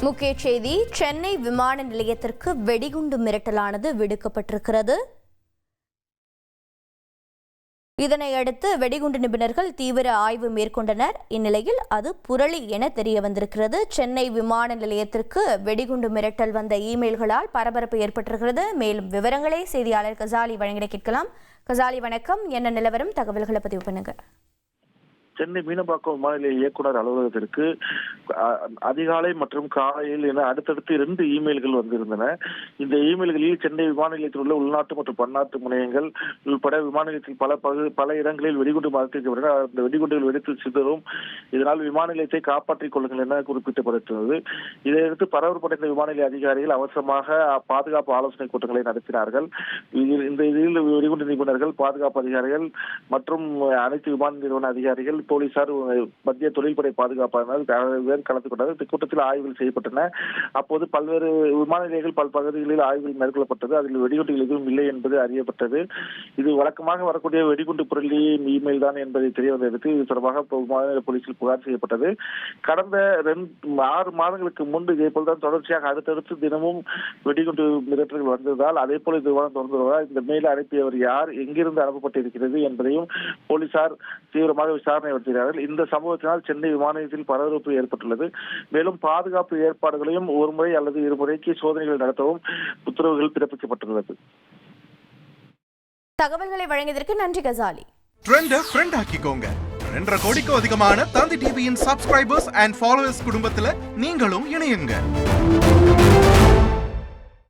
முக்கிய செய்தி, சென்னை விமான நிலையத்திற்கு வெடிகுண்டு மிரட்டலானது விடுக்கப்பட்டிருக்கிறது. இதனையடுத்து வெடிகுண்டு நிபுணர்கள் தீவிர ஆய்வு மேற்கொண்டனர். இந்நிலையில் அது புரளி என தெரிய வந்திருக்கிறது. சென்னை விமான நிலையத்திற்கு வெடிகுண்டு மிரட்டல் வந்த இமெயில்களால் பரபரப்பு ஏற்பட்டிருக்கிறது. மேலும் விவரங்களை செய்தியாளர் கசாலி வழங்கிட கேட்கலாம். கசாலி வணக்கம், என்ன நிலவரம், தகவல்களை பதிவு பண்ணுங்க. சென்னை மீனம்பாக்கம் விமான நிலைய இயக்குனர் அலுவலகத்திற்கு அதிகாலை மற்றும் காலையில் என அடுத்தடுத்து 2 இமெயில்கள் வந்திருந்தன. இந்த இமெயில்களில் சென்னை விமான நிலையத்தில் உள்ள உள்நாட்டு மற்றும் பன்னாட்டு முனையங்கள் உள்பட விமான நிலையத்தில் பல இடங்களில் வெடிகுண்டு பாதிக்கப்பட்டன. அந்த வெடிகுண்டுகள் வெடித்து சிதறும், இதனால் விமான நிலையத்தை காப்பாற்றிக் கொள்ளுங்கள் என குறிப்பிடப்பட்டிருந்தது. இதையடுத்து பரபரப்படைந்த விமான நிலைய அதிகாரிகள் அவசரமாக பாதுகாப்பு ஆலோசனை கூட்டங்களை நடத்தினார்கள். இதில் வெடிகுண்டு நிபுணர்கள், பாதுகாப்பு அதிகாரிகள் மற்றும் அனைத்து விமான நிறுவன அதிகாரிகள், போலீசார், மத்திய தொழில்படை பாதுகாப்பாளர்கள் கலந்து கொண்டனர். இந்த கூட்டத்தில் ஆய்வுகள் செய்யப்பட்டன. அப்போது பல்வேறு விமான நிலையங்கள் பல பகுதிகளில் ஆய்வுகள் மேற்கொள்ளப்பட்டது. அதில் வெடிகுண்டுகள் எதுவும் இல்லை என்பது அறியப்பட்டது. இது வழக்கமாக வரக்கூடிய வெடிகுண்டு புரளி இமெயில் தான் என்பதை தெரிய வந்ததற்கு இது தொடர்பாக விமான போலீசில் புகார் செய்யப்பட்டது. கடந்த 6 மாதங்களுக்கு முன்பு இதே போல்தான் தொடர்ச்சியாக அடுத்தடுத்து தினமும் வெடிகுண்டு மிரட்டல்கள் வந்ததால் அதே போல இது தொடர்ந்து வருவதால் இந்த மெயில் அனுப்பியவர் யார், எங்கிருந்து அனுப்பப்பட்டிருக்கிறது என்பதையும் போலீசார் தீவிரமாக விசாரணை நடத்தினார்கள். இந்த சம்பவத்தினால் சென்னை விமான நிலையத்தில் பரபரப்பு ஏற்பட்டுள்ளது. மேலும் பாதுகாப்பு ஏற்பாடுகளையும் ஒரு முறை அல்லது இருமுறைக்கு சோதனைகள் நடத்தவும் உத்தரவுகள் பிறப்பிக்கப்பட்டுள்ளது. தகவல்களை வழங்கியதற்கு நன்றி கசாலி. ட்ரெண்ட ஃப்ரெண்ட் ஆக்கிக்கோங்க. 2.5 கோடிக்கும் அதிகமான தந்தி டிவியின் சப்ஸ்கிரைபர்ஸ் அண்ட் ஃபாலோவர்ஸ் குடும்பத்துல நீங்களும் இணையுங்க.